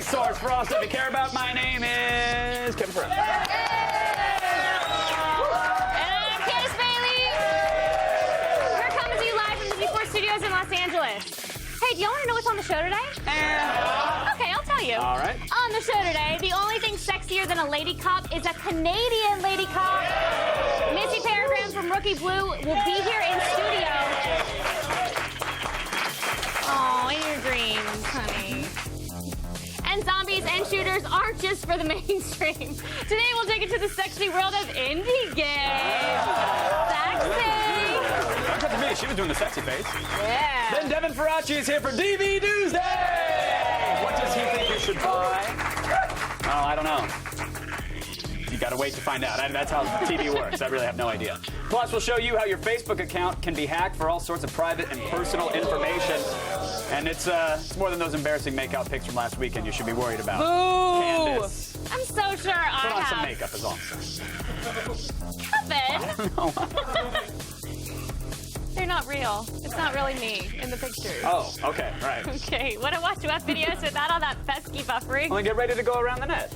Source for all stuff you care about. My name is Kevin Farrell. And I'm Candace Bailey. We're coming to you live from the Z4 Studios in Los Angeles. Hey, do y'all want to know what's on the show today? Okay, I'll tell you. All right. On the show today, the only thing sexier than a lady cop is a Canadian lady cop. Missy Peregrine from Rookie Blue will be here in studio. Oh, in your dreams, honey. And zombies and shooters aren't just for the mainstream. Today we'll take it to the sexy world of indie games. Sexy. Don't come to me. She was doing the sexy face. Yeah. Then Devin Faraci is here for DV Tuesday. What does he think you should buy? Oh, I don't know. You gotta wait to find out. That's how TV works. I really have no idea. Plus, we'll show you how your Facebook account can be hacked for all sorts of private and personal information. And it's more than those embarrassing make-out pics from last weekend you should be worried about. Boo! Candace. I'm so sure I Put on have. some makeup is all. Kevin. No. They're not real. It's not really me in the pictures. Oh, okay, right. Okay, want to watch web videos without all that pesky buffering? Well, then get ready to go around the net.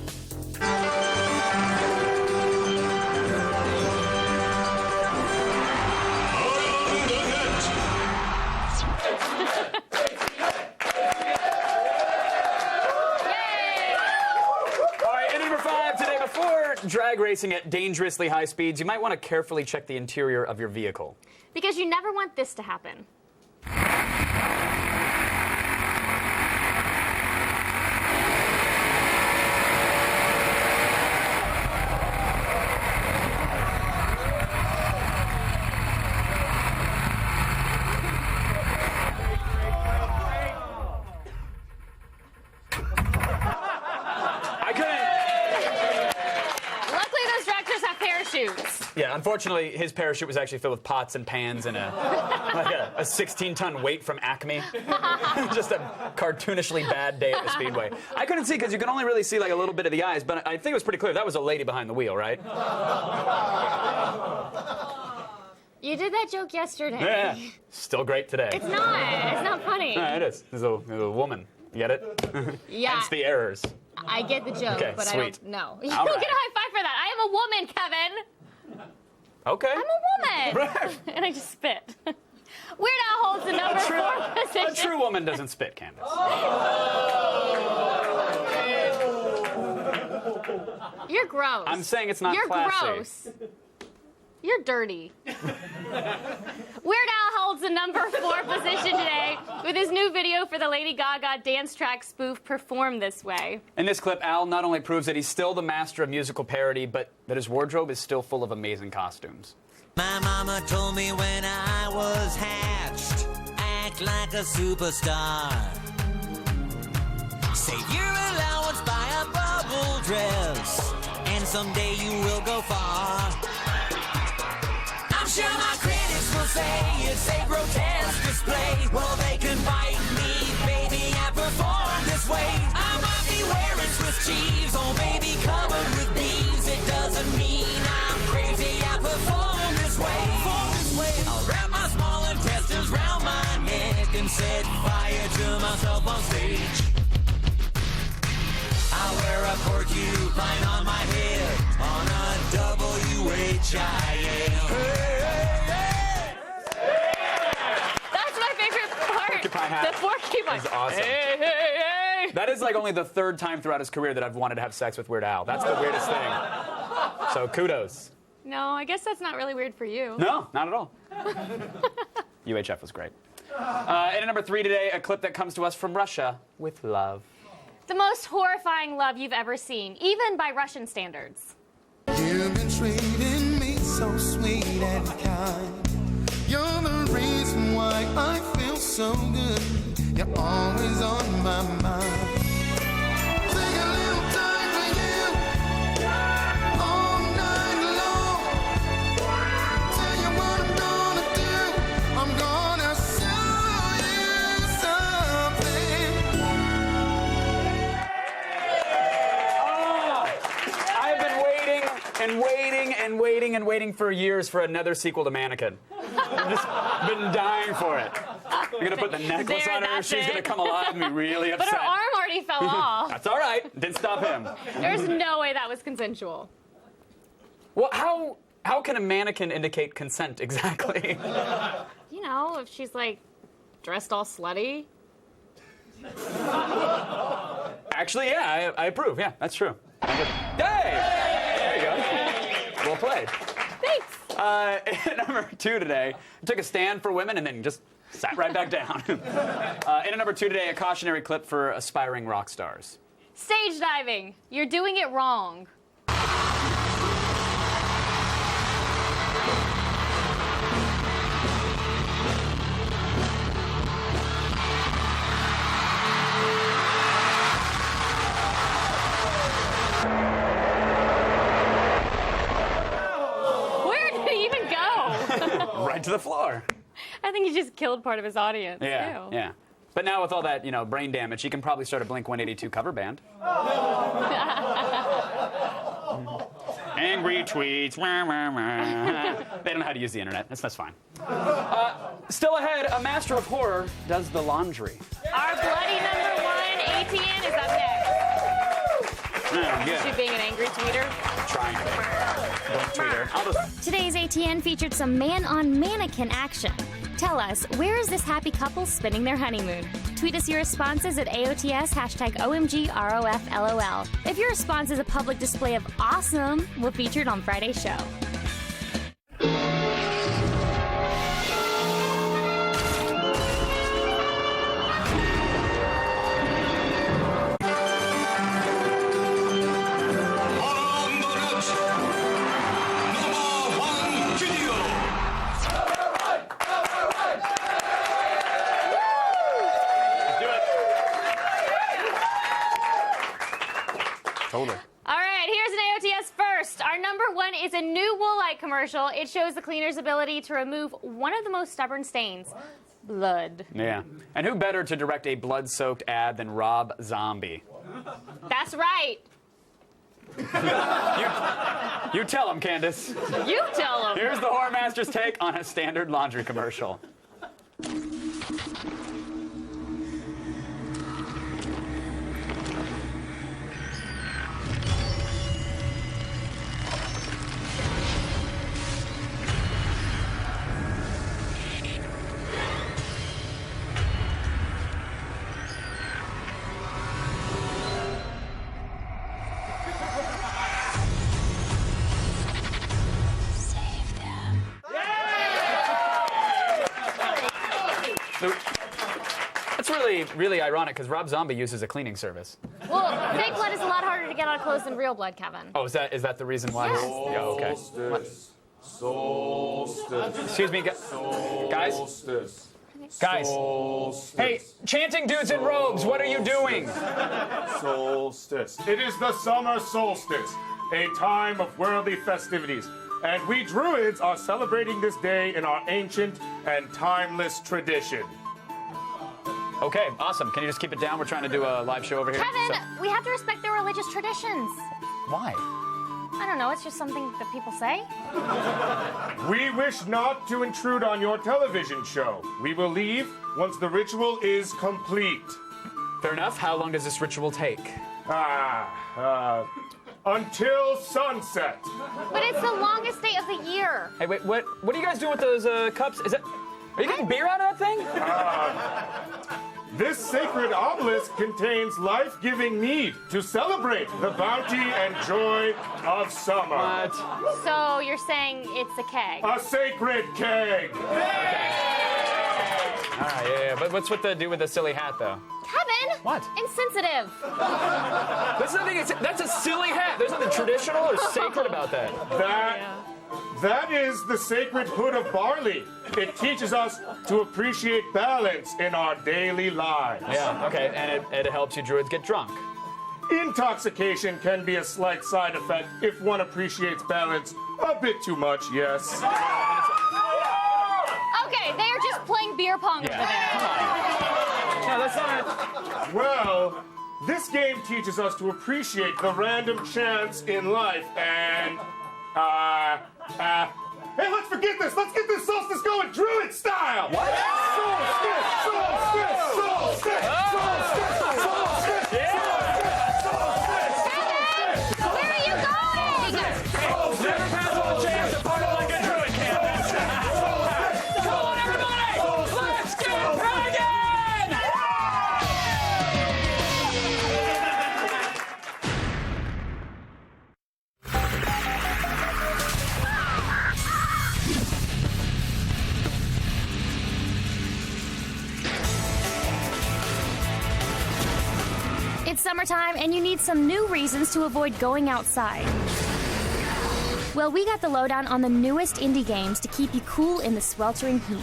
Drag racing at dangerously high speeds, you might want to carefully check the interior of your vehicle. Because you never want this to happen. Yeah, unfortunately, his parachute was actually filled with pots and pans and a 16-ton weight from Acme. Just a cartoonishly bad day at the Speedway. I couldn't see because you can only really see like a little bit of the eyes, but I think it was pretty clear. That was a lady behind the wheel, right? You did that joke yesterday. Yeah, still great today. It's not. It's not funny. No, it is. There's a woman. You get it? Yeah. Hence the errors. I get the joke, okay, but sweet. I don't know. You All don't right. get a high five for that. I am a woman, Kevin. Okay. I'm a woman. And I just spit. Weird Al holds the number 4 position. A true woman doesn't spit, Candace. You're gross. I'm saying it's not You're classy. gross. You're dirty. Weird Al holds the number 4 position today with his new video for the Lady Gaga dance track spoof Perform This Way. In this clip, Al not only proves that he's still the master of musical parody, but that his wardrobe is still full of amazing costumes. My mama told me when I was hatched, act like a superstar. Save your allowance, buy a bubble dress, and someday you will go far. I'm sure my critics will say it's a grotesque display. Well, they can bite me, baby, I perform this way. I might be wearing Swiss cheese or maybe covered with bees. It doesn't mean I'm crazy, I perform this way. I'll wrap my small intestines round my neck and set fire to myself on stage. I wear a porcupine on my head on a WHIM. That's my favorite part. Porcupine hat. The porcupine. That's awesome. Hey, hey, hey. That is like only the 3rd time throughout his career that I've wanted to have sex with Weird Al. That's the weirdest thing. So kudos. No, I guess that's not really weird for you. No, not at all. UHF was great. And at number 3 today, a clip that comes to us from Russia with love. The most horrifying love you've ever seen, even by Russian standards. You've been treating me so sweet and kind. You're the reason why I feel so good. You're always on my mind. Take a little time for you all night long. Tell you what I'm gonna do. I'm gonna show you something. I've been waiting and waiting for years for another sequel to Mannequin. I've just been dying for it. You're gonna put the necklace There, on her. that's She's it. gonna come alive and be really upset. But her arm already fell off. That's all right. Didn't stop him. There's no way that was consensual. Well, how can a mannequin indicate consent exactly? You know, if she's like dressed all slutty. Actually, yeah, I approve. Yeah, that's true. Hey! There you go. Well played. Thanks. In number 2 today, took a stand for women and then just sat right back down. In number 2 today, a cautionary clip for aspiring rock stars. Stage diving. You're doing it wrong. Where did he even go? Right to the floor. I think he just killed part of his audience. Yeah, Ew. yeah. But now with all that, brain damage, he can probably start a Blink-182 cover band. Angry tweets. Wah, wah, wah. They don't know how to use the internet. That's fine. Still ahead, a master of horror does the laundry. Our bloody number 1, ATN, is up next. Good. She being an angry tweeter. Trying to. Don't tweet her. I'll just... Today's ATN featured some man-on-mannequin action. Tell us, where is this happy couple spending their honeymoon? Tweet us your responses at AOTS, #OMGROFLOL. If your response is a public display of awesome, we'll feature it on Friday's show. Totally. All right, here's an AOTS first. Our number 1 is a new Woolite commercial. It shows the cleaner's ability to remove one of the most stubborn stains, blood. Yeah. And who better to direct a blood-soaked ad than Rob Zombie? That's right. You tell him, Candace. You tell him. Here's the Horror Master's take on a standard laundry commercial. That's really ironic because Rob Zombie uses a cleaning service. Well, fake blood is a lot harder to get out of clothes than real blood, Kevin. Oh, is that the reason why? Yes. Yeah, okay. Solstice. Excuse me, guys. Solstice. Guys. Solstice. Hey, chanting dudes in robes, what are you doing? Solstice. It is the summer solstice, a time of worldly festivities. And we Druids are celebrating this day in our ancient and timeless tradition. Okay, awesome. Can you just keep it down? We're trying to do a live show over here. Kevin, we have to respect their religious traditions. Why? I don't know, it's just something that people say. We wish not to intrude on your television show. We will leave once the ritual is complete. Fair enough. How long does this ritual take? Until sunset. But it's the longest day of the year. Hey, wait, what are you guys doing with those cups? Are you getting beer out of that thing? This sacred obelisk contains life-giving mead to celebrate the bounty and joy of summer. What? So you're saying it's a keg? A sacred keg. All right, yeah. But what's with the dude with the silly hat, though? Kevin! What? Insensitive. That's a silly hat. There's nothing traditional or sacred about that. That is the sacred hood of barley. It teaches us to appreciate balance in our daily lives. Yeah, okay, and it helps you druids get drunk. Intoxication can be a slight side effect if one appreciates balance a bit too much, yes. Okay, they are just playing beer pong over there. No, that's not. Well, this game teaches us to appreciate the random chance in life and Hey, let's forget this. Let's get this solstice going Druid style. What? Solstice, solstice, solstice, solstice, solstice, solstice, solstice. Where are you going? Never pass on a chance to party like a druid campus. Come on, everybody! Let's get pagan! It's summertime and you need some new reasons to avoid going outside. Well, we got the lowdown on the newest indie games to keep you cool in the sweltering heat.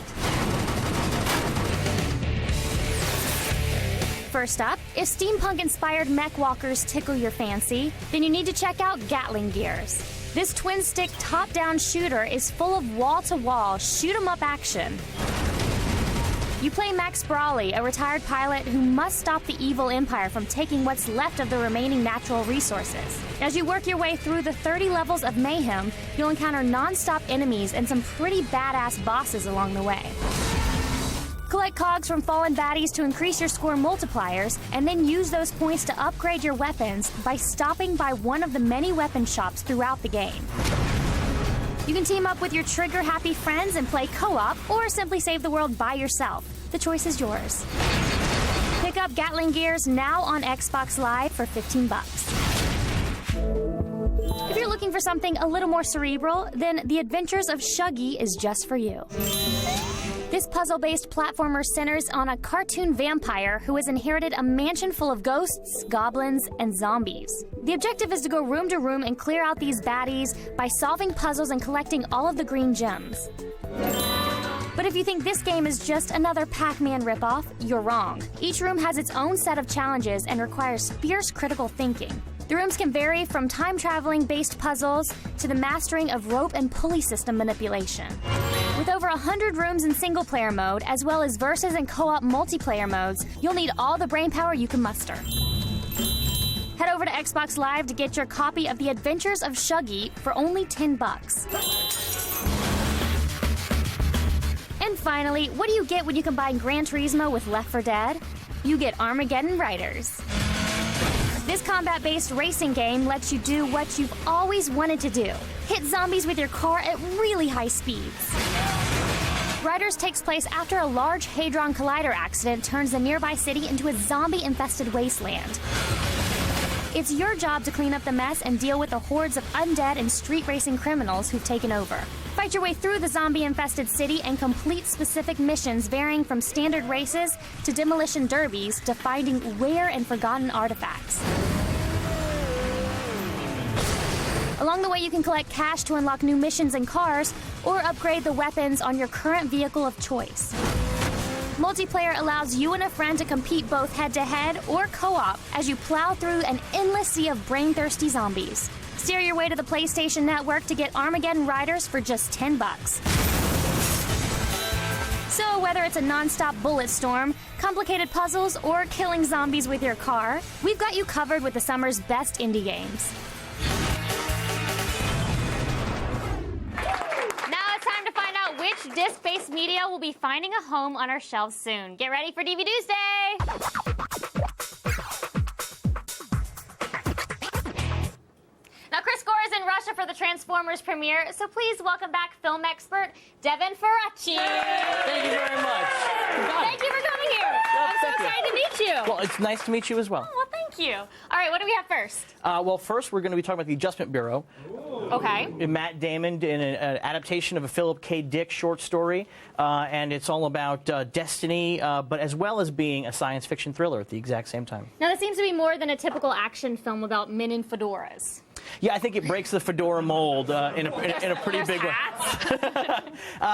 First up, if steampunk-inspired mech walkers tickle your fancy, then you need to check out Gatling Gears. This twin-stick top-down shooter is full of wall-to-wall shoot-'em-up action. You play Max Brawley, a retired pilot who must stop the evil empire from taking what's left of the remaining natural resources. As you work your way through the 30 levels of mayhem, you'll encounter non-stop enemies and some pretty badass bosses along the way. Collect cogs from fallen baddies to increase your score multipliers, and then use those points to upgrade your weapons by stopping by one of the many weapon shops throughout the game. You can team up with your trigger-happy friends and play co-op, or simply save the world by yourself. The choice is yours. Pick up Gatling Gears now on Xbox Live for $15. If you're looking for something a little more cerebral, then The Adventures of Shuggy is just for you. This puzzle-based platformer centers on a cartoon vampire who has inherited a mansion full of ghosts, goblins, and zombies. The objective is to go room to room and clear out these baddies by solving puzzles and collecting all of the green gems. But if you think this game is just another Pac-Man ripoff, you're wrong. Each room has its own set of challenges and requires fierce critical thinking. The rooms can vary from time-traveling based puzzles to the mastering of rope and pulley system manipulation. With over 100 rooms in single-player mode, as well as versus and co-op multiplayer modes, you'll need all the brainpower you can muster. Head over to Xbox Live to get your copy of The Adventures of Shuggy for only $10. And finally, what do you get when you combine Gran Turismo with Left 4 Dead? You get Armageddon Riders. This combat-based racing game lets you do what you've always wanted to do: hit zombies with your car at really high speeds. Riders takes place after a large Hadron Collider accident turns the nearby city into a zombie-infested wasteland. It's your job to clean up the mess and deal with the hordes of undead and street racing criminals who've taken over. Fight your way through the zombie-infested city and complete specific missions varying from standard races to demolition derbies to finding rare and forgotten artifacts. Along the way, you can collect cash to unlock new missions and cars, or upgrade the weapons on your current vehicle of choice. Multiplayer allows you and a friend to compete both head-to-head or co-op as you plow through an endless sea of brain-thirsty zombies. Steer your way to the PlayStation Network to get Armageddon Riders for just $10. So whether it's a non-stop bullet storm, complicated puzzles, or killing zombies with your car, we've got you covered with the summer's best indie games. Which disc-based media will be finding a home on our shelves soon? Get ready for DVD Tuesday! Now, Chris Gore is in Russia for the Transformers premiere, so please welcome back film expert Devin Faraci. Thank you very much. Thank you for coming here. I'm so excited to meet you. Well, it's nice to meet you as well. Well, thank you. All right, what do we have first? Well, first we're going to be talking about the Adjustment Bureau. Okay. Matt Damon in an adaptation of a Philip K. Dick short story, and it's all about destiny, but as well as being a science fiction thriller at the exact same time. Now, this seems to be more than a typical action film about men in fedoras. Yeah, I think it breaks the fedora mold in a pretty big way.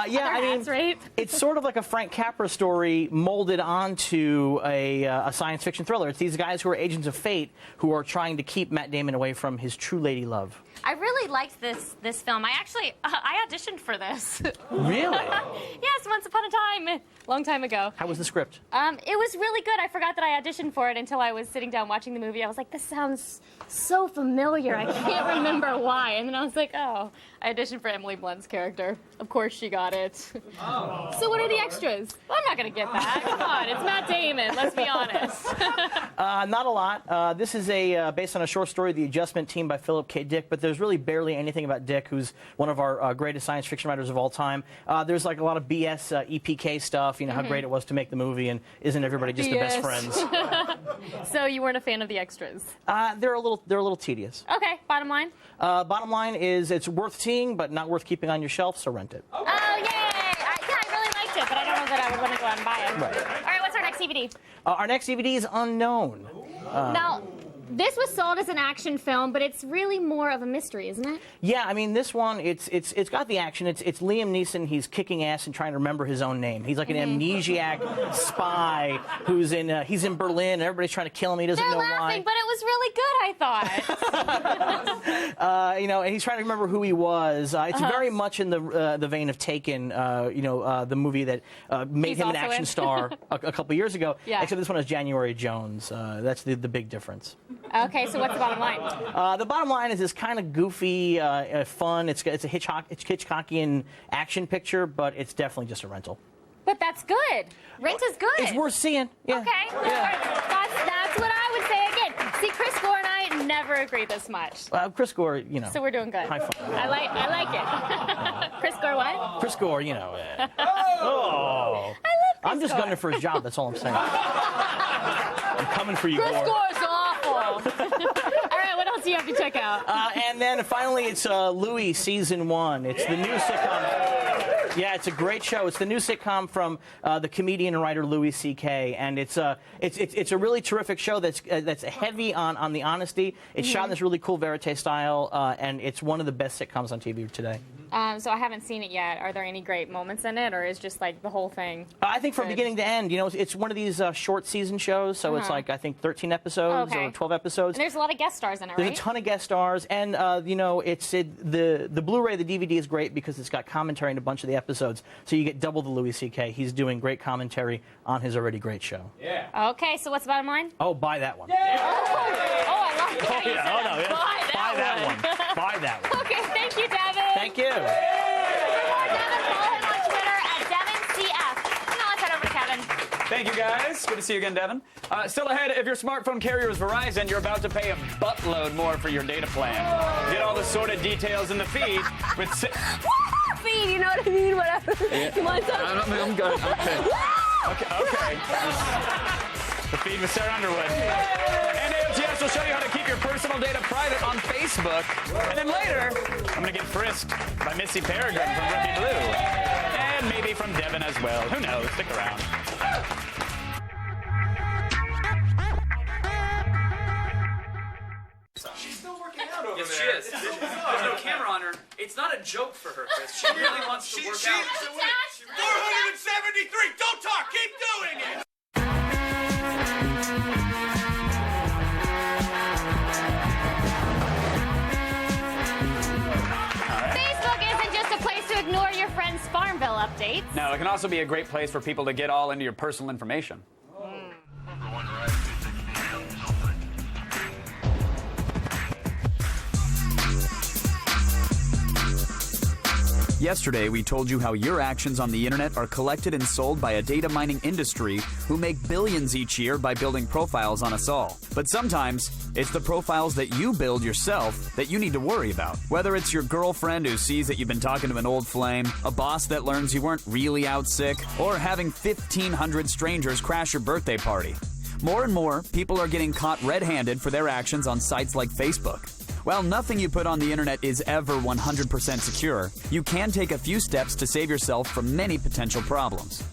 Yeah, I mean, right? It's sort of like a Frank Capra story molded onto a science fiction thriller. It's these guys who are agents of fate who are trying to keep Matt Damon away from his true lady love. I really liked this film. I actually I auditioned for this. Really? Yes, once upon a time, long time ago. How was the script? It was really good. I forgot that I auditioned for it until I was sitting down watching the movie. I was like, this sounds so familiar. I can't remember why. And then I was like, oh, I auditioned for Emily Blunt's character. Of course she got it. Oh. So what are the extras? Well, I'm not going to get that. Come on, it's Matt Damon. Let's be honest. Not a lot. This is based on a short story, The Adjustment Team by Philip K. Dick, but there's really barely anything about Dick, who's one of our greatest science fiction writers of all time. There's like a lot of BS EPK stuff, you know, how great it was to make the movie, and isn't everybody just the best friends? So you weren't a fan of the extras? They're a little tedious. Okay, bottom line? Bottom line is it's worth seeing, but not worth keeping on your shelf, so rent it. Oh, yay! I really liked it, but I don't know that I would want to go out and buy it. Right. All right, what's our next DVD? Our next DVD is Unknown. Now, this was sold as an action film, but it's really more of a mystery, isn't it? Yeah, I mean, this one, it's got the action. It's Liam Neeson. He's kicking ass and trying to remember his own name. You like an amnesiac spy who's he's in Berlin, and everybody's trying to kill him. He doesn't know why. They're laughing, but it was really good, I thought. You know, and he's trying to remember who he was. It's very much in the vein of Taken, the movie that made him an action star a couple years ago. Yeah. Except this one is January Jones. That's the big difference. Okay, so what's the bottom line? The bottom line is this kind of goofy, fun. It's a Hitchcockian action picture, but it's definitely just a rental. But that's good. Rent is good. It's worth seeing. Yeah. Okay. Yeah. That's what I would say again. See, Chris Gore and I never agree this much. Chris Gore, you know. So we're doing good. High five. I like it. Chris Gore what? Chris Gore, you know. I love Chris I'm just Gore. gunning for his job. That's all I'm saying. I'm coming for you, Chris Gore. Gore's awful. All right, what else do you have to check out? And then finally, it's Louie Season 1. It's the new sitcom. Yeah, it's a great show. It's the new sitcom from the comedian and writer Louis C.K. And it's a really terrific show that's heavy on the honesty. It's shot in this really cool verite style, and it's one of the best sitcoms on TV today. So I haven't seen it yet. Are there any great moments in it, or is just like the whole thing? I think from beginning to end, you know, it's one of these short season shows, so it's like I think 13 episodes or 12 episodes. And there's a lot of guest stars in it, right? There's a ton of guest stars, and you know, the Blu-ray, the DVD is great because it's got commentary in a bunch of the episodes, so you get double the Louis C.K. He's doing great commentary on his already great show. Yeah. Okay, so what's the bottom line? Oh, buy that one. Oh, I love it. Oh, yeah. Oh, no, yeah. Buy that one. Buy that one. Okay, thank you, Devin. Thank you. For more Devin, follow him on Twitter at DevinCF. Now let's head over to Kevin. Thank you, guys. Good to see you again, Devin. Still ahead, if your smartphone carrier is Verizon, you're about to pay a buttload more for your data plan. Get all the sordid details in the feed with... Feed, you know what I mean? Whatever. Yeah. Come on, son. I'm good. Okay. The feed with Sarah Underwood. And AOTS will show you how to keep your personal data private on Facebook. And then later, I'm going to get frisked by Missy Peregrine from Rookie Blue. And maybe from Devin as well. Who knows? Stick around. She's still working out over Yes, there. she is. There's no camera on her. It's not a joke for her, Chris. She really wants to work out. 473! Don't talk! Keep doing it! Facebook isn't just a place to ignore your friends' Farmville updates. No, it can also be a great place for people to get all into your personal information. Yesterday, we told you how your actions on the internet are collected and sold by a data mining industry who make billions each year by building profiles on us all. But sometimes, it's the profiles that you build yourself that you need to worry about. Whether it's your girlfriend who sees that you've been talking to an old flame, a boss that learns you weren't really out sick, or having 1,500 strangers crash your birthday party. More and more, people are getting caught red-handed for their actions on sites like Facebook. While nothing you put on the internet is ever 100% secure, you can take a few steps to save yourself from many potential problems.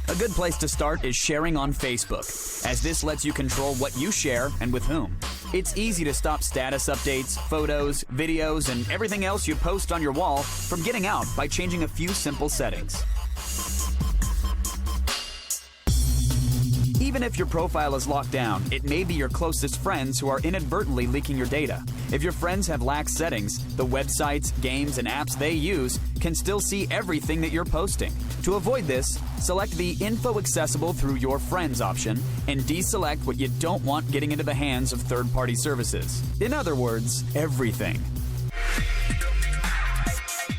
A good place to start is sharing on Facebook, as this lets you control what you share and with whom. It's easy to stop status updates, photos, videos, and everything else you post on your wall from getting out by changing a few simple settings. Even if your profile is locked down, it may be your closest friends who are inadvertently leaking your data. If your friends have lax settings, the websites, games, and apps they use can still see everything that you're posting. To avoid this, select the Info Accessible through your friends option and deselect what you don't want getting into the hands of third-party services. In other words, everything.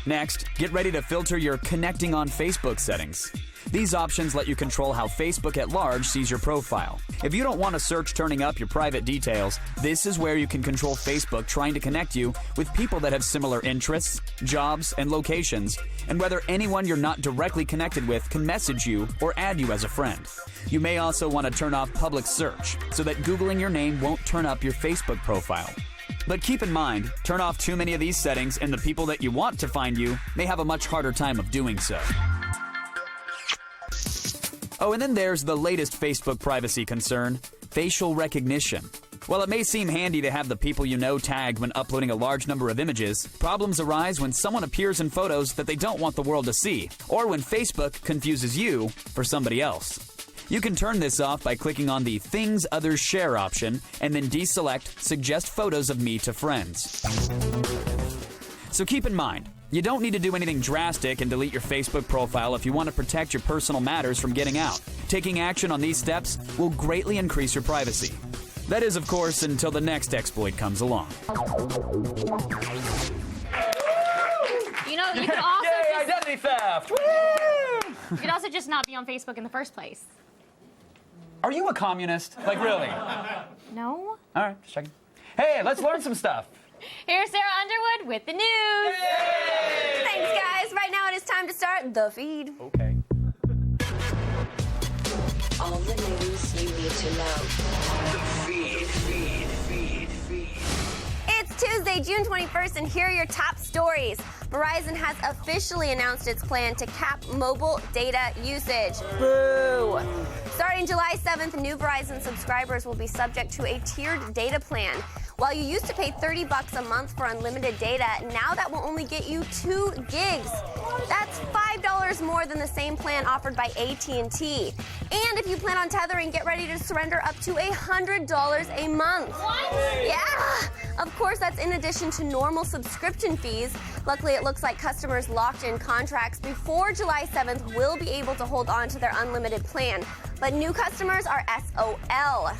Next, get ready to filter your Connecting on Facebook settings. These options let you control how Facebook at large sees your profile. If you don't want a search turning up your private details, this is where you can control Facebook trying to connect you with people that have similar interests, jobs, and locations, and whether anyone you're not directly connected with can message you or add you as a friend. You may also want to turn off public search so that Googling your name won't turn up your Facebook profile. But keep in mind, turn off too many of these settings and the people that you want to find you may have a much harder time of doing so. Oh, and then there's the latest Facebook privacy concern, facial recognition. While it may seem handy to have the people you know tagged when uploading a large number of images, problems arise when someone appears in photos that they don't want the world to see, or when Facebook confuses you for somebody else. You can turn this off by clicking on the Things Others Share option and then deselect Suggest Photos of Me to Friends. So keep in mind, you don't need to do anything drastic and delete your Facebook profile if you want to protect your personal matters from getting out. Taking action on these steps will greatly increase your privacy. That is, of course, until the next exploit comes along. You know, you could also Yay, just, identity theft! Woo! you could also just not be on Facebook in the first place. Are you a communist? Like, really? No? All right, just checking. Hey, let's learn some stuff. Here's Sarah Underwood with the news. Thanks, guys. Right now it is time to start the feed. Okay. All the news you need to know. The feed. It's Tuesday, June 21st, and here are your top stories. Verizon has officially announced its plan to cap mobile data usage. Boo! Starting July 7th, new Verizon subscribers will be subject to a tiered data plan. While you used to pay $30 a month for unlimited data, now that will only get you 2 gigs. That's $5 more than the same plan offered by AT&T. And if you plan on tethering, get ready to surrender up to $100 a month. What? Yeah! Of course, that's in addition to normal subscription fees. Luckily, it looks like customers locked in contracts before July 7th will be able to hold on to their unlimited plan. But new customers are SOL.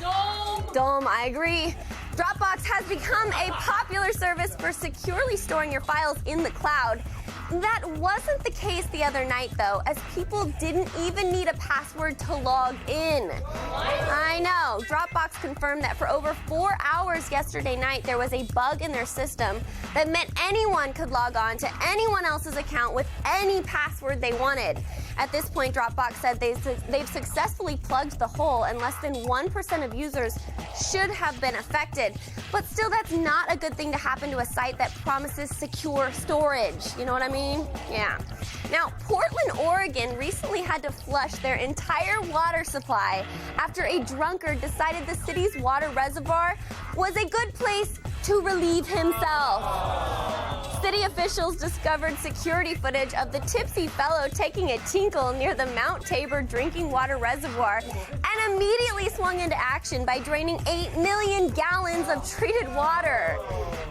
Dumb, I agree. Dropbox has become a popular service for securely storing your files in the cloud. That wasn't the case the other night, though, as people didn't even need a password to log in. I know. Dropbox confirmed that for over 4 hours yesterday night, there was a bug in their system that meant anyone could log on to anyone else's account with any password they wanted. At this point, Dropbox said they've successfully plugged the hole, and less than 1% of users should have been affected. But still, that's not a good thing to happen to a site that promises secure storage. You know what I mean? Yeah. Now, Portland, Oregon recently had to flush their entire water supply after a drunkard decided the city's water reservoir was a good place to relieve himself. City officials discovered security footage of the tipsy fellow taking a tinkle near the Mount Tabor drinking water reservoir and immediately swung into action by draining 8 million gallons of treated water.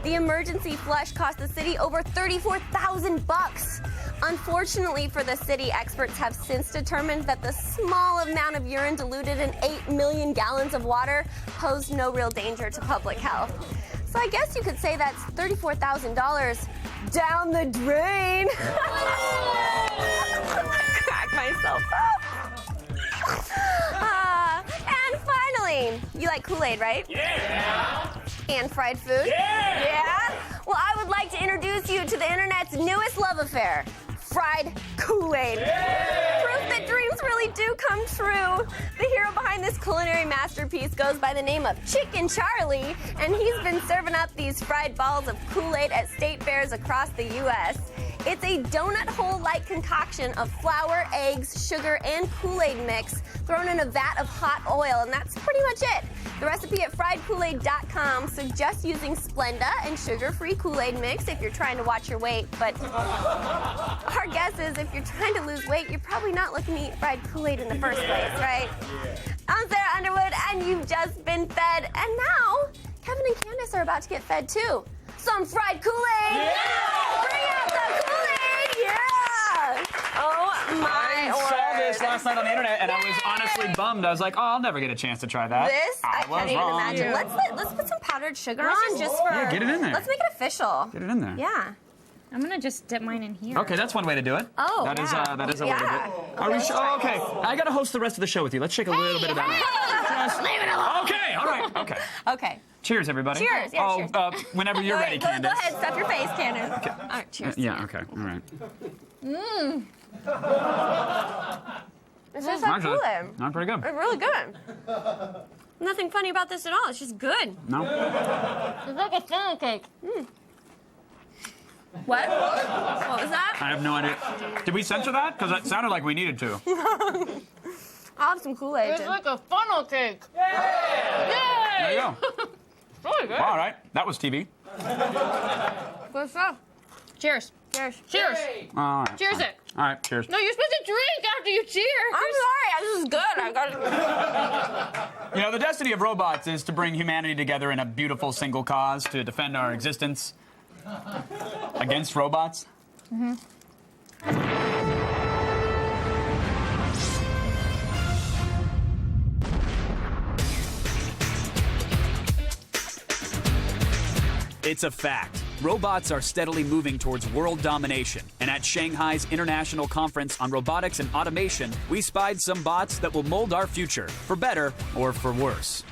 The emergency flush cost the city over $34,000. Unfortunately for the city, experts have since determined that the small amount of urine diluted in 8 million gallons of water posed no real danger to public health. So I guess you could say that's $34,000 down the drain. Crack myself up. And finally, you like Kool-Aid, right? Yeah. And fried food? Yeah. Well, I would like to introduce you to the internet's newest love affair, fried Kool-Aid. Proof that dreams really do come true. The hero behind this culinary masterpiece goes by the name of Chicken Charlie, and he's been serving up these fried balls of Kool-Aid at state fairs across the U.S. It's a donut hole-like concoction of flour, eggs, sugar, and Kool-Aid mix thrown in a vat of hot oil, and that's pretty much it. The recipe at friedkoolaid.com suggests using Splenda and sugar-free Kool-Aid mix if you're trying to watch your weight, but our guess is if you're trying to lose weight, you're probably not looking to eat fried Kool-Aid in the first place, right? I'm Sarah Underwood, and you've just been fed, and now Kevin and Candace are about to get fed too. Some fried Kool-Aid! Yeah! Bring out the Kool-Aid! Yeah! Oh my I saw this last night on the internet, and I was honestly bummed. I was like, oh, I'll never get a chance to try that. This, I was can't even wrong. imagine. Let's put some powdered sugar on just for... Yeah, get it in there. Let's make it official. Get it in there. Yeah. I'm gonna just dip mine in here. Okay, that's one way to do it. Oh, that is a way to do yeah. it. Are we sure? Oh, okay, I gotta host the rest of the show with you. Let's shake a little bit of that. Leave it alone. Okay, all right, okay. Okay. Cheers, everybody. Cheers, yeah, cheers. Whenever you're ready, Go Candace. ahead, stuff your face, Candace. Okay. All right, cheers. Yeah, okay, all right. Mmm. This is like Actually, Kool-Aid. not pretty good. It's really good. Nothing funny about this at all. It's just good. No? It's like a funnel cake. Mm. What? What was that? I have no idea. Did we censor that? Because it sounded like we needed to. I'll have some Kool-Aid. It's like a funnel cake. There you go. Really good. All right, that was TV. Good stuff. Cheers. Cheers. Cheers. All right. Cheers it. All right, cheers. No, you're supposed to drink after you cheer. I'm sorry. This is good. I got it. You know, the destiny of robots is to bring humanity together in a beautiful single cause to defend our existence against robots. Mm-hmm. It's a fact. Robots are steadily moving towards world domination. And at Shanghai's International Conference on Robotics and Automation, we spied some bots that will mold our future, for better or for worse.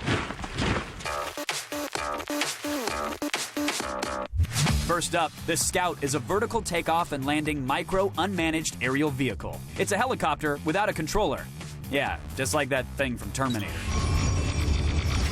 First up, the Scout is a vertical takeoff and landing micro unmanaged aerial vehicle. It's a helicopter without a controller. Yeah, just like that thing from Terminator.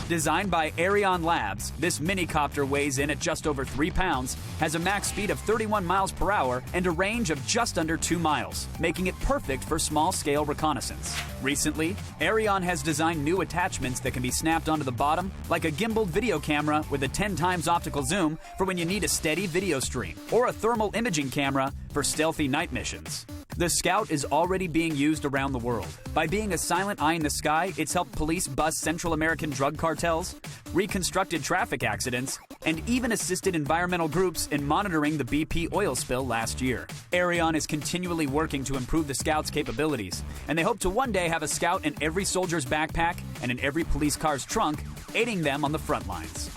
Designed by Arion Labs, this minicopter weighs in at just over 3 pounds, has a max speed of 31 miles per hour, and a range of just under 2 miles, making it perfect for small-scale reconnaissance. Recently, Arion has designed new attachments that can be snapped onto the bottom, like a gimbaled video camera with a 10 times optical zoom for when you need a steady video stream, or a thermal imaging camera for stealthy night missions. The Scout is already being used around the world. By being a silent eye in the sky, it's helped police bust Central American drug cartels, reconstructed traffic accidents, and even assisted environmental groups in monitoring the BP oil spill last year. Arion is continually working to improve the Scout's capabilities, and they hope to one day have a Scout in every soldier's backpack and in every police car's trunk, aiding them on the front lines.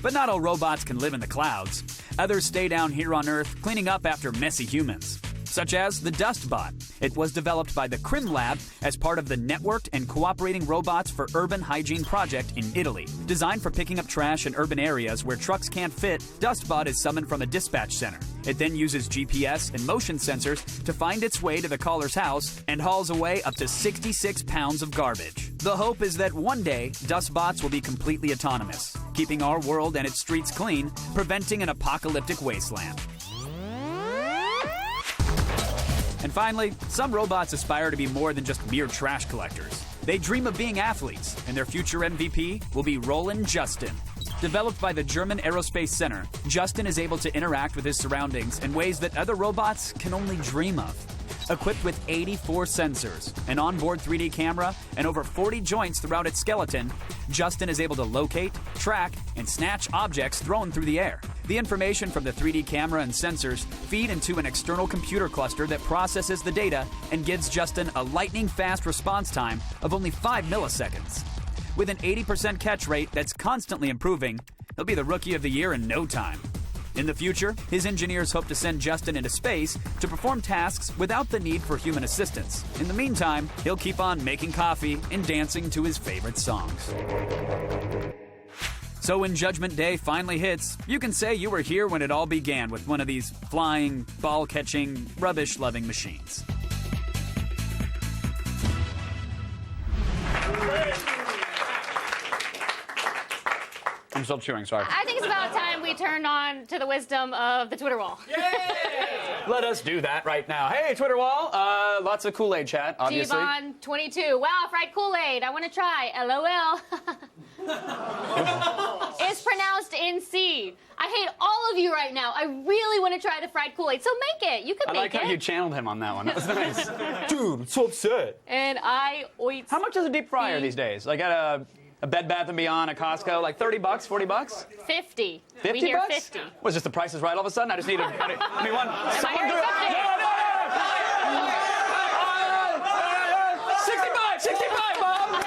But not all robots can live in the clouds. Others stay down here on Earth, cleaning up after messy humans, such as the DustBot. It was developed by the Crim Lab as part of the Networked and Cooperating Robots for Urban Hygiene project in Italy. Designed for picking up trash in urban areas where trucks can't fit, DustBot is summoned from a dispatch center. It then uses GPS and motion sensors to find its way to the caller's house and hauls away up to 66 pounds of garbage. The hope is that one day, DustBots will be completely autonomous, keeping our world and its streets clean, preventing an apocalyptic wasteland. And finally, some robots aspire to be more than just mere trash collectors. They dream of being athletes, and their future MVP will be Roland Justin. Developed by the German Aerospace Center, Justin is able to interact with his surroundings in ways that other robots can only dream of. Equipped with 84 sensors, an onboard 3D camera, and over 40 joints throughout its skeleton, Justin is able to locate, track, and snatch objects thrown through the air. The information from the 3D camera and sensors feed into an external computer cluster that processes the data and gives Justin a lightning-fast response time of only 5 milliseconds. With an 80% catch rate that's constantly improving, he'll be the Rookie of the Year in no time. In the future, his engineers hope to send Justin into space to perform tasks without the need for human assistance. In the meantime, he'll keep on making coffee and dancing to his favorite songs. So when Judgment Day finally hits, you can say you were here when it all began with one of these flying, ball-catching, rubbish-loving machines. I'm still chewing, sorry. I think it's about time we turned on to the wisdom of the Twitter wall. Let us do that right now. Hey, Twitter wall. Lots of Kool-Aid chat, obviously. Devon22. Wow, fried Kool-Aid. I want to try. LOL. It's pronounced NC. I hate all of you right now. I really want to try the fried Kool-Aid. So make it. You can make it. I like how you channeled him on that one. That was nice. Dude, I'm so upset. And How much is a deep fryer these days? Like at a Bed Bath & Beyond, at Costco, like $30, $40? 50. 50 we hear bucks? 50. Was just the Price is Right all of a sudden? I just need one. Someone do it. 65, Mom.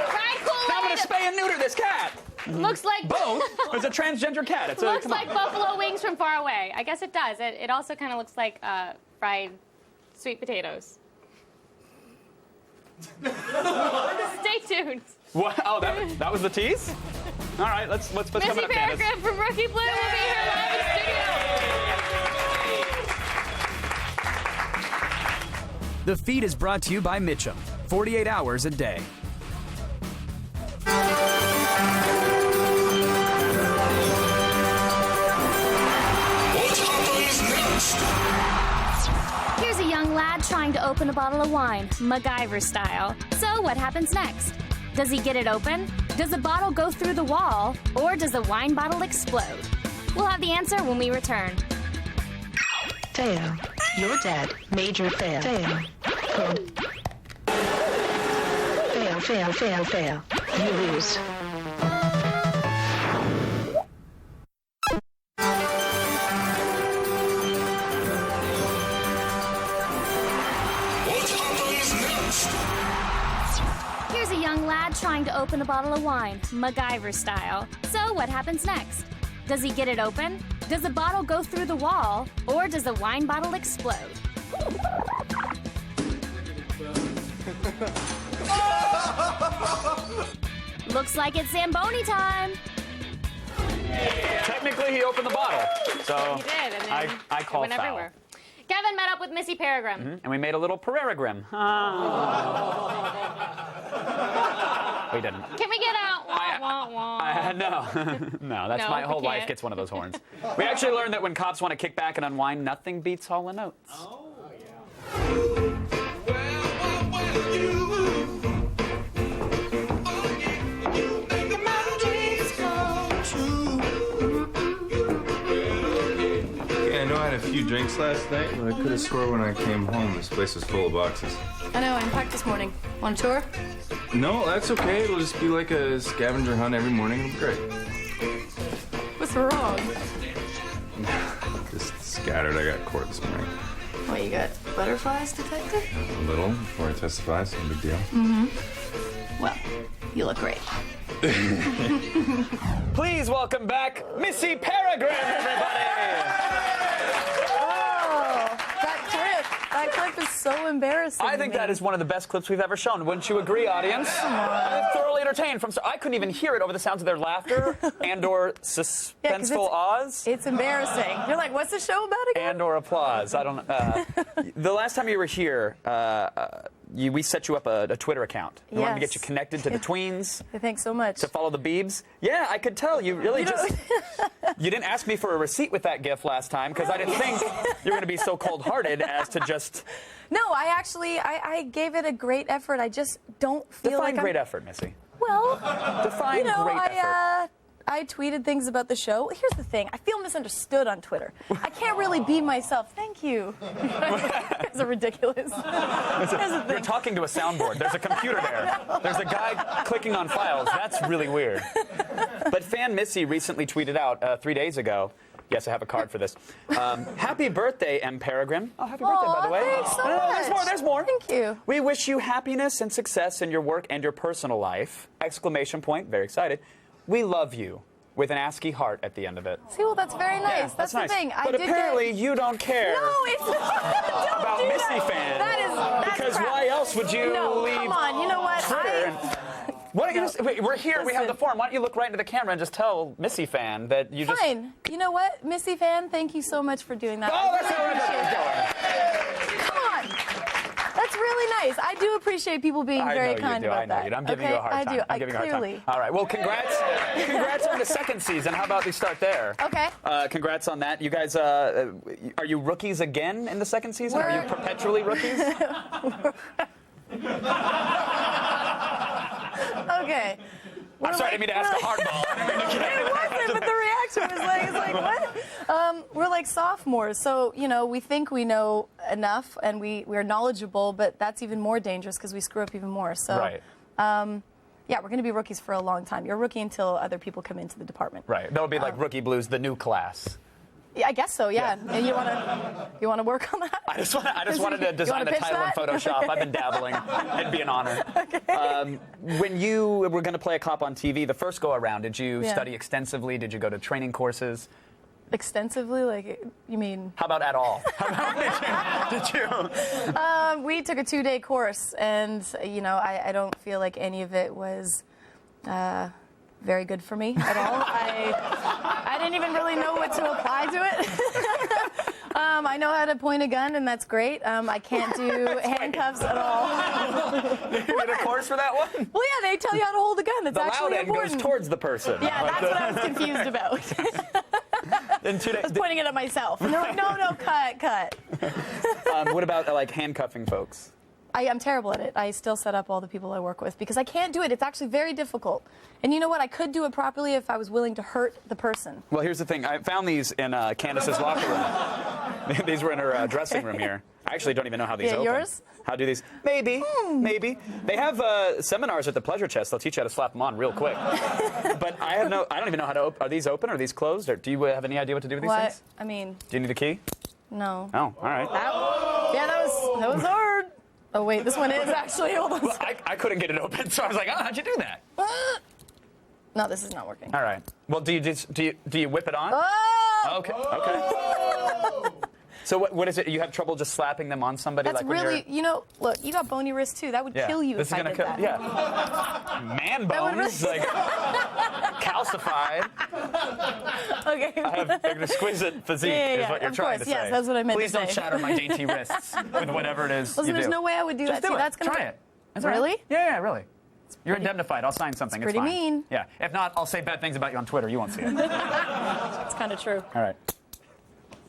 Fried Kool-Aid. Now I'm gonna spay and neuter this cat. Looks like both. It's a transgender cat. Looks like buffalo wings from far away. I guess it does. It also kind of looks like fried sweet potatoes. Stay tuned. What? Oh, that was the tease? All right, what's coming Missy up, Candace? Peregrine from Rookie Blue will be here live in studio. The feed is brought to you by Mitchum. 48 hours a day. Here's a young lad trying to open a bottle of wine, MacGyver style. So what happens next? Does he get it open? Does the bottle go through the wall? Or does the wine bottle explode? We'll have the answer when we return. Fail. You're dead. Major fail. Fail. Fail, fail, fail, fail. You lose. Here's a young lad trying to open a bottle of wine, MacGyver style. So what happens next? Does he get it open? Does the bottle go through the wall? Or does the wine bottle explode? Looks like it's Zamboni time. Technically, he opened the bottle. So He did, and then I call it went foul. everywhere. Kevin met up with Missy Peregrine. And we made a little Peregrine. We didn't. Can we get out? Wah, wah, wah. No, that's No, my we whole life can't. gets one of those horns. We actually learned that when cops want to kick back and unwind, nothing beats Hall & Oates. Yeah, I know I had a few drinks last night, but I could have swore when I came home this place was full of boxes. I know, I unpacked this morning. Want a tour? No, that's okay. It'll just be like a scavenger hunt every morning. It'll be great. What's wrong? Just scattered. I got court this morning. What, you got butterflies detected? A little before I testify, so no big deal. Mm-hmm. Well, you look great. Please welcome back Missy Peregrine, everybody! Oh, that clip is so embarrassing. I think that is one of the best clips we've ever shown. Wouldn't you agree, audience? I'm thoroughly entertained. I couldn't even hear it over the sounds of their laughter and/or suspenseful awes. It's embarrassing. You're like, what's the show about again? And/or applause. I don't know. The last time you were here, we set you up a Twitter account. We wanted to get you connected to the tweens. Thanks so much. To follow the Beebs. Yeah, I could tell. You really You didn't ask me for a receipt with that gift last time because I didn't think you were going to be so cold-hearted as to just... No, I gave it a great effort. I just don't feel Define like great effort, Missy. Well, Define great effort. I tweeted things about the show. Here's the thing. I feel misunderstood on Twitter. I can't really be myself. Thank you. It's ridiculous. You're talking to a soundboard. There's a computer there. There's a guy clicking on files. That's really weird. But fan Missy recently tweeted out 3 days ago. Yes, I have a card for this. Happy birthday, M. Peregrine. Oh, happy birthday, by the way. Thanks so much. There's more. Thank you. We wish you happiness and success in your work and your personal life. Exclamation point. Very excited. We love you. With an ASCII heart at the end of it. See, well, that's very nice. Yeah, that's the nice. thing. But apparently you don't care. No, it's not. Don't about do Missy that. fan. That's because crap. why else would you leave? Come on. You know what? Why don't you wait, we're here. We have the form. Why don't you look right into the camera and just tell Missy fan that you just... Fine. You know what, Missy fan? Thank you so much for doing that. Oh, that's how I really appreciate it. Come on. That's really nice. I do appreciate people being very kind about that. I know you do. I'm giving you a hard time. I do. I'm giving you a hard clearly. time. All right. Well, congrats on the second season. How about we start there? Okay. Congrats on that. You guys, are you rookies again in the second season? Are you perpetually rookies? Okay. I'm sorry, I didn't mean to ask a hardball. It wasn't, but the reaction was it's like, what? We're like sophomores, so, we think we know enough and we're knowledgeable, but that's even more dangerous because we screw up even more. So, right. Yeah, we're going to be rookies for a long time. You're a rookie until other people come into the department. Right. That would be like Rookie Blues, the new class. Yeah, I guess so, yeah. And you want to work on that? I just wanted to design the title in Photoshop. I've been dabbling. It'd be an honor. Okay. When you were going to play a cop on TV, the first go around, did you study extensively? Did you go to training courses? Extensively? Like, you mean? How about at all? Did you? We took a 2-day course, and, I don't feel like any of it was very good for me at all. I didn't even really know what to apply to it. I know how to point a gun, and that's great. I can't do handcuffs at all. You did a course for that one? Well, yeah, they tell you how to hold a gun. That's actually important. The loud end goes towards the person. Yeah, that's what I was confused about. In 2 days, I was pointing it at myself. And they're like, no, cut. What about, like, handcuffing folks? I'm terrible at it. I still set up all the people I work with because I can't do it. It's actually very difficult. And you know what? I could do it properly if I was willing to hurt the person. Well, here's the thing. I found these in Candace's locker room. These were in her dressing room here. I actually don't even know how these open. Yours? How do these? Maybe. They have seminars at the Pleasure Chest. They'll teach you how to slap them on real quick. But I don't even know how to open. Are these open? Are these closed? Or do you have any idea what to do with these things? I mean. Do you need a key? No. Oh, all right. That was hard. Oh, wait, this one is actually. Hold on. Well, I couldn't get it open, so I was like, how'd you do that? No, this is not working. All right. Well, do you whip it on? Oh! Okay. Okay. So what is it? You have trouble just slapping them on somebody? That's like really, look, you got bony wrists too. That would kill you if I did that. Yeah. Man bones, like calcified. Okay. I have an exquisite physique, is what you're trying to say. Yes, that's what I meant Please to say. don't shatter my dainty wrists with whatever it is Listen, you there's do. no way I would do Just that. do See, it. that's gonna Try it. That's all right. Really? Yeah, really. You're indemnified. I'll sign something. It's pretty fine. mean. Yeah. If not, I'll say bad things about you on Twitter. You won't see it. That's kind of true. All right.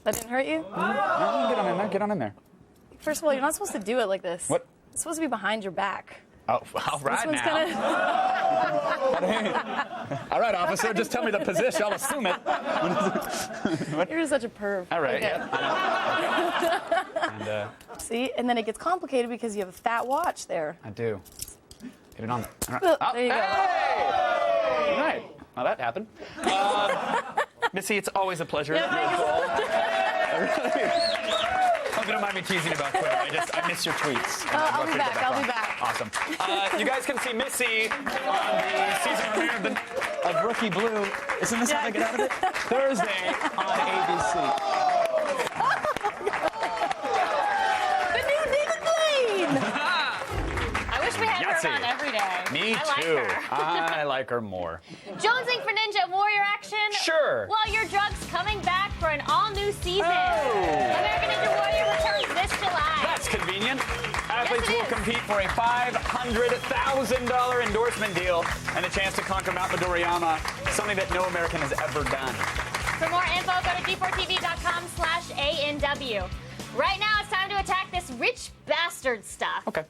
That didn't hurt you? No, get on in there. Get on in there. First of all, you're not supposed to do it like this. What? It's supposed to be behind your back. Oh, all right This one's now. All right, officer, just tell me the position. I'll assume it. You're such a perv. All right. Okay. And, See, and then it gets complicated because you have a fat watch there. I do. Get it on there. Well, there you go. Hey! All right. Well, that happened. Missy, it's always a pleasure. Hope you don't mind me teasing about Twitter. I miss your tweets. I'll be back. I'll be back. Awesome. You guys can see Missy on the season premiere of Rookie Blue. Isn't this how they get out of it? Thursday on ABC. The new David Blaine! I wish we had her on every day. Me I too. Like her. I like her more. Jonesing for Ninja Warrior action? Sure. Well, your drug's coming back for an all-new season. American Ninja Warrior returns this July. That's convenient. Athletes will compete for a $500,000 endorsement deal and a chance to conquer Mount Midoriyama, something that no American has ever done. For more info, go to g4tv.com/ANW. Right now, it's time to attack this rich bastard stuff. Okay.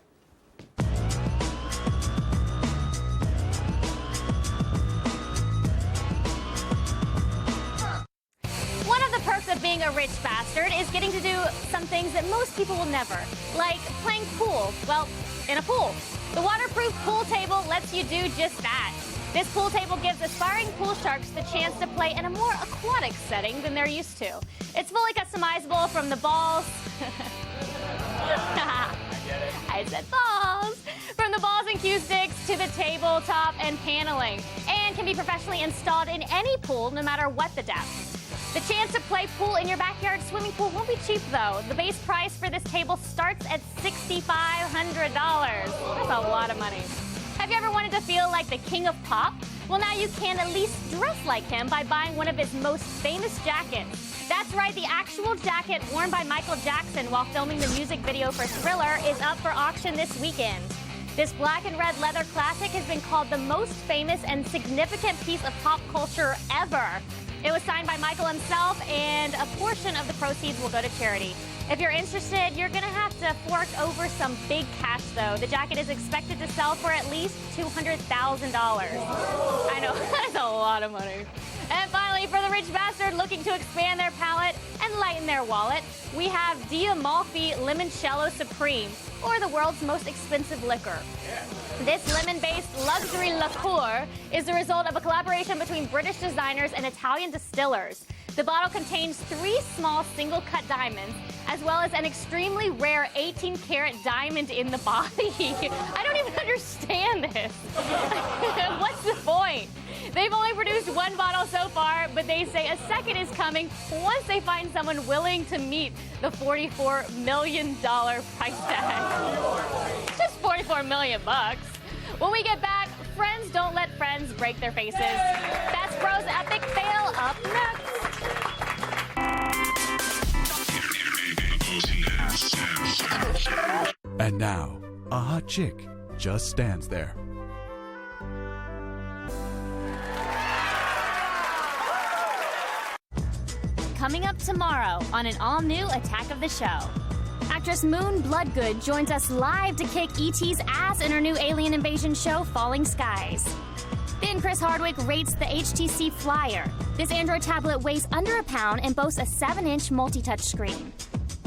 One of the perks of being a rich bastard is getting to do some things that most people will never, like playing pool. Well, in a pool. The waterproof pool table lets you do just that. This pool table gives aspiring pool sharks the chance to play in a more aquatic setting than they're used to. It's fully customizable from the balls. I said balls. From the balls and cue sticks to the tabletop and paneling, and can be professionally installed in any pool, no matter what the depth. The chance to play pool in your backyard swimming pool won't be cheap, though. The base price for this table starts at $6,500. That's a lot of money. Have you ever wanted to feel like the king of pop? Well, now you can at least dress like him by buying one of his most famous jackets. That That's right, the actual jacket worn by Michael Jackson while filming the music video for Thriller is up for auction this weekend. This black and red leather classic has been called the most famous and significant piece of pop culture ever. It was signed by Michael himself, and a portion of the proceeds will go to charity. If you're interested, you're going to have to fork over some big cash, though. The jacket is expected to sell for at least $200,000. I know, that's a lot of money. And finally, for the rich bastard looking to expand their palate and lighten their wallet, we have Diamalfi Limoncello Supreme, or the world's most expensive liquor. This lemon-based luxury liqueur is the result of a collaboration between British designers and Italian distillers. The bottle contains 3 small single-cut diamonds, as well as an extremely rare 18-karat diamond in the body. I don't even understand this. What's the point? They've only produced 1 bottle so far, but they say a second is coming once they find someone willing to meet the $44 million price tag. Just $44 million bucks. When we get back, friends don't let friends break their faces. That's Bro's epic fail up next. And now, a hot chick just stands there. Coming up tomorrow on an all-new Attack of the Show. Actress Moon Bloodgood joins us live to kick E.T.'s ass in her new alien invasion show, Falling Skies. Then Chris Hardwick rates the HTC Flyer. This Android tablet weighs under a pound and boasts a 7-inch multi-touch screen.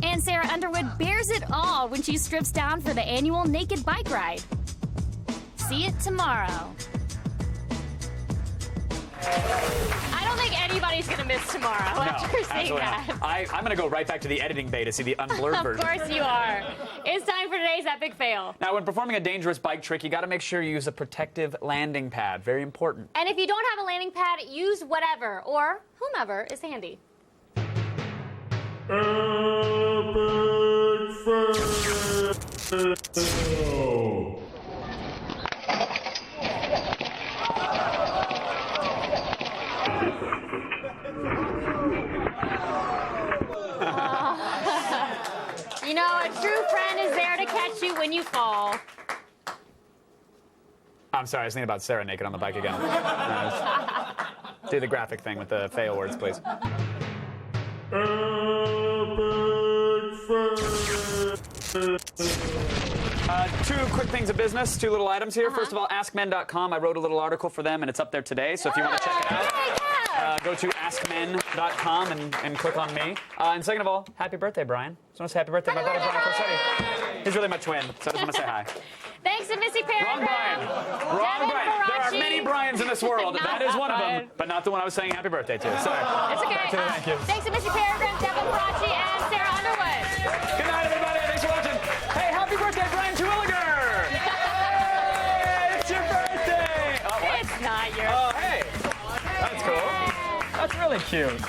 And Sarah Underwood bears it all when she strips down for the annual Naked Bike Ride. See it tomorrow. I don't think anybody's going to miss tomorrow after seeing that. Not. I'm going to go right back to the editing bay to see the unblurred version. Of course you are. It's time for today's epic fail. Now, when performing a dangerous bike trick, you got to make sure you use a protective landing pad. Very important. And if you don't have a landing pad, use whatever or whomever is handy. You know, a true friend is there to catch you when you fall. I'm sorry, I was thinking about Sarah naked on the bike again. Do the graphic thing with the fail words, please. Two quick things of business, 2 little items here. First of all, AskMen.com. I wrote a little article for them, and it's up there today. So if you want to check it out, go to AskMen.com and click on me. And second of all, happy birthday, Brian. So I want to say happy birthday, my buddy Brian Corsetti. He's really my twin, so I just want to say hi. Thanks to Missy Peregrine. Wrong Brian. Wrong Brian. There are many Brians in this world. That is one of them, but not the one I was saying happy birthday to. Sorry. It's okay. Thank you. Thanks to Missy Peregrine, Devin Faraci, and Sarah Underwood. Good night, everybody. Thanks for watching. Hey, happy birthday, Brian Terwilliger. Hey, it's your birthday. Oh, what? It's not yours. Oh, hey. That's cool. That's really cute.